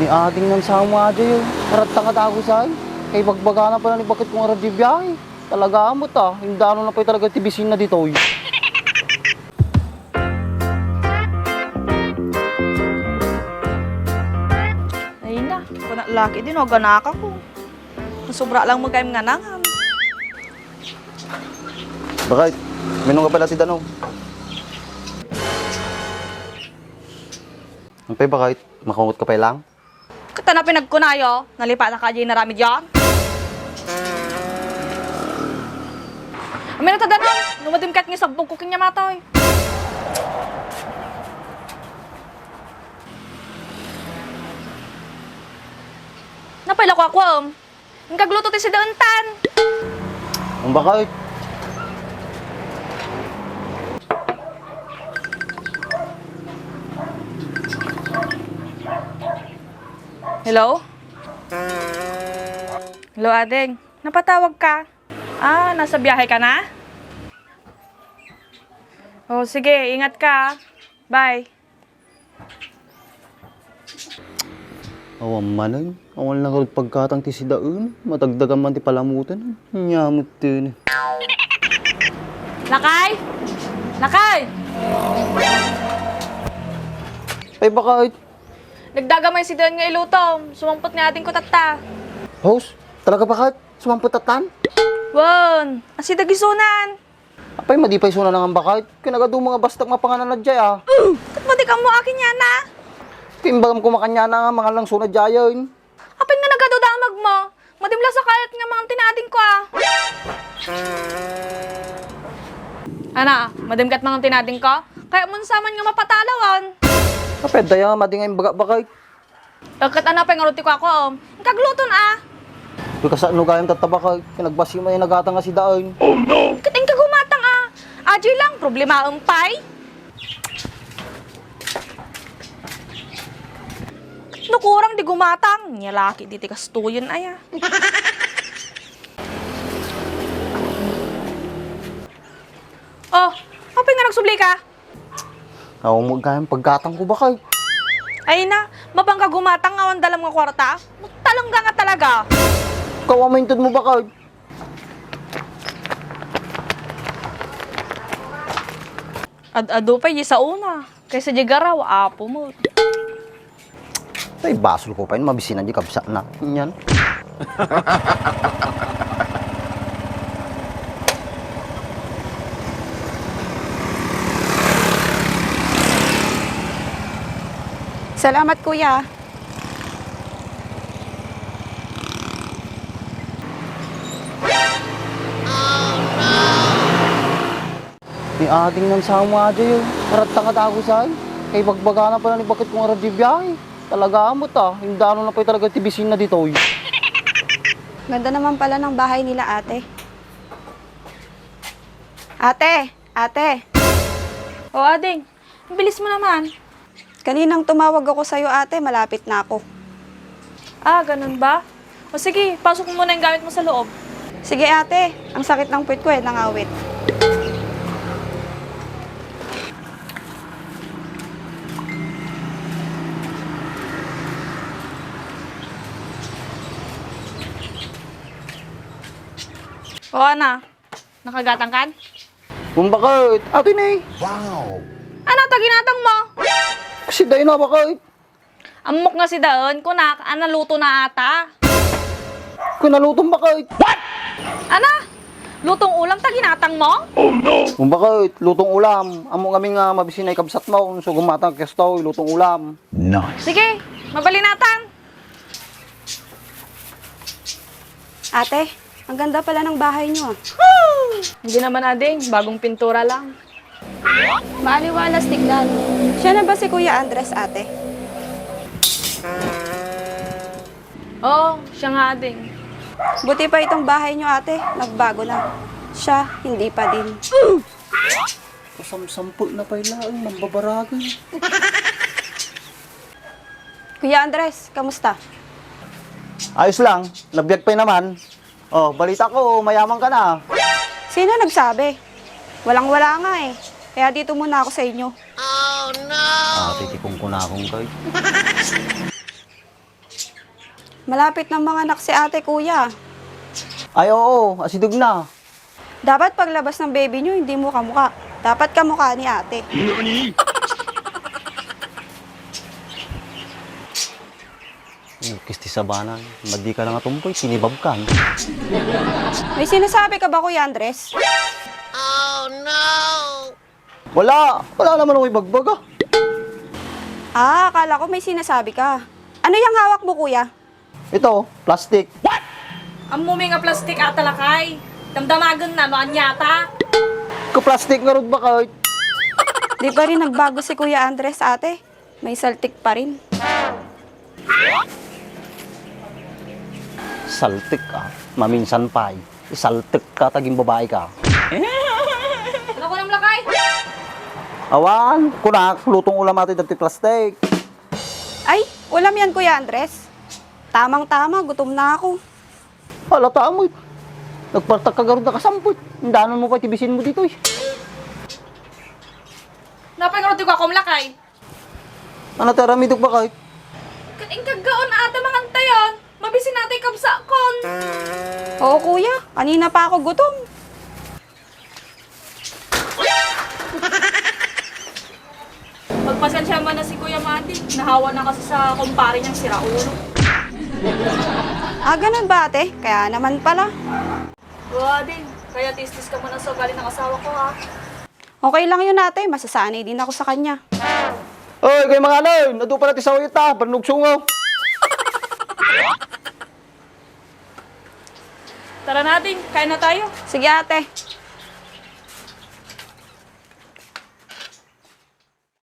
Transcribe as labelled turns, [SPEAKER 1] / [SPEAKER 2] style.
[SPEAKER 1] Ni ading nang sama aja yun. Karata nga tago sa'yo. Kay bagbaga na pala ni bakit kung arad di biyahe. Talaga amot Hindi ano na pa talaga tibisin na dito.
[SPEAKER 2] Ay na, kuna laki din o ganaka ko. Sobra lang magayam nga nangam.
[SPEAKER 1] Bakit? Minong ka pala si Dano. Ang pay bakit? Makungot ka pa lang?
[SPEAKER 2] Kata na pinagkunayo, nalipat na kayo na rami dyan. Amin na tadanong, numadim kat nga sagbog ko kanya matoy. Napala ko ako, ang kagluto ti si Dauntan.
[SPEAKER 1] Ang bakit?
[SPEAKER 2] Hello? Hello, Adeng. Napatawag ka? Ah, nasa biyahe ka na? Oh, sige, ingat ka. Bye.
[SPEAKER 1] Awan manay. Awan lang kalit pagkatang ti si Daun. Matagdagan man ti palamutan. Nyamot din.
[SPEAKER 2] Lakay! Lakay!
[SPEAKER 1] Ay bakit?
[SPEAKER 2] Nagdagamay si Don nga ilutom. Sumampot nga ating kutata.
[SPEAKER 1] Host, talaga bakit? Sumamputatan?
[SPEAKER 2] Won! Asi dagisunan.
[SPEAKER 1] Apay madipay suna lang ang bakit? Kinagado mga bastag mapanganan na dyan
[SPEAKER 2] Kat mo di ka mo akin yan na.
[SPEAKER 1] Timbagam kumakanya na nga mga lang suna dyan.
[SPEAKER 2] Apin nga nagadudamag mo. Madimla sa kalat nga mga tinating ko Ana, madimkat mga tinating ko? Kaya mo saman nga mapatalawan.
[SPEAKER 1] Apay daya madingay baga bakit?
[SPEAKER 2] Kat ana pa nga ruti ko ako. Ang kagluton
[SPEAKER 1] Kung kasaan no gayang tatabakay, kinagbasi mo yung nagatang nga si Daun.
[SPEAKER 2] Kating kagumatang Ajoy lang, problema ang pay. Nukurang di gumatang. Nyalaki di tikas tuyon aya. Oh, apa nga nagsubli ka?
[SPEAKER 1] Ako mo gayang paggatang ko bakay.
[SPEAKER 2] Ay na, mabangka gumatang awan dalam nga kwarta. Talangga nga talaga.
[SPEAKER 1] Kawamintod mo bakay.
[SPEAKER 2] Ad-ado pa sa una. Kaysa di garaw, apo mo.
[SPEAKER 1] Ay basol ko pa yun, mabisinan di kabsa na. Yan.
[SPEAKER 3] Salamat, kuya.
[SPEAKER 1] Ni ading nang sama aja yun. Karata nga tago sa'yo. Kay bagbaga na pala ni bakit kung arad di biyahe. Talaga amot Hindi ano na pa talaga tibisin na dito.
[SPEAKER 3] Ganda naman pala ng bahay nila, ate. Ate.
[SPEAKER 2] O ading, ang bilis mo naman.
[SPEAKER 3] Kaninang tumawag ako sa'yo, ate. Malapit na ako.
[SPEAKER 2] Ah, ganun ba? O sige, pasok mo muna yung gamit mo sa loob.
[SPEAKER 3] Sige, ate. Ang sakit ng puwit ko nangawit.
[SPEAKER 2] O ana, nakagatang kan?
[SPEAKER 1] Kung bakit? Atin eh.
[SPEAKER 2] Ano, taginatang mo?
[SPEAKER 1] Si Dain na bakit?
[SPEAKER 2] Amok nga si Daon, kunak, luto na ata.
[SPEAKER 1] Kung nalutong bakit?
[SPEAKER 2] Ana, lutong ulam taginatang mo?
[SPEAKER 1] Kung bakit? Lutong ulam. Amo kami nga mabisinay kabsat mo. So gumatang kesto, lutong ulam.
[SPEAKER 2] Sige, mabalinatan.
[SPEAKER 3] Ate, ang ganda pala ng bahay niyo.
[SPEAKER 2] Hindi naman ading, bagong pintura lang.
[SPEAKER 3] Maaliwalas tignan. Siya na ba si Kuya Andres, ate?
[SPEAKER 2] Oo, siya nga ading.
[SPEAKER 3] Buti pa itong bahay niyo, ate. Nagbago na. Siya, hindi pa din.
[SPEAKER 1] Kasamsampul na pa ilaan, mambabaragay.
[SPEAKER 3] Kuya Andres, kamusta?
[SPEAKER 1] Ayos lang, nabiyag pa naman. Oh, balita ko, mayaman ka na.
[SPEAKER 3] Sino nagsabi? Walang-wala nga eh. Kaya dito muna ako sa inyo.
[SPEAKER 1] Titikong ko na akong kay.
[SPEAKER 3] Malapit ng mga anak si ate, kuya.
[SPEAKER 1] Ay, oo, asidog na.
[SPEAKER 3] Dapat paglabas ng baby nyo, hindi mo kamukha. Dapat kamukha ni ate.
[SPEAKER 1] Kisti sa banan, madi ka lang atumpoy, tinibab ka.
[SPEAKER 3] May sinasabi ka ba, Kuya Andres?
[SPEAKER 1] Wala naman ako ibagbag ah.
[SPEAKER 3] Akala ko may sinasabi ka. Ano yung hawak mo, kuya?
[SPEAKER 1] Ito, plastic.
[SPEAKER 2] Ang mumi nga plastik atalakay. Damdamagan na, no anyata.
[SPEAKER 1] Ka-plastic nga rin ba kahit?
[SPEAKER 3] Di ba rin nagbago si Kuya Andres, ate? May saltik pa rin.
[SPEAKER 1] Saltik ka, maminsan pa eh. Saltik ka, taging babae ka.
[SPEAKER 2] Ano ko ng lakay?
[SPEAKER 1] Awan, kunak, lutong ulam natin dati plastic.
[SPEAKER 3] Ay, ulam yan, Kuya Andres. Tamang-tama, gutom na ako.
[SPEAKER 1] Halata mo. Nagpartak ka garod na kasampot. Hindanan mo pa tibisin mo dito eh.
[SPEAKER 2] Napangurot yung akong lakay.
[SPEAKER 1] Ano taramidok ba kahit?
[SPEAKER 2] Kating kagaon na ata mga tayon. Mabisin natin kapsakon.
[SPEAKER 3] Oo, kuya. Kanina pa ako gutom.
[SPEAKER 2] Magpasensya man na si Kuya Mati. Nahawa na kasi sa kumpare niyang si Raul.
[SPEAKER 3] Ah, ganun ba, ate? Kaya naman pala.
[SPEAKER 2] Din. Kaya tistis ka muna sa galing ng asawa ko ha.
[SPEAKER 3] Okay lang yun, ate. Masasanay din ako sa kanya.
[SPEAKER 1] Oy, kayo mga alay, nado pa natin sa uyot ha, panugsungaw.
[SPEAKER 2] Tara natin, kain na tayo.
[SPEAKER 3] Sige, ate.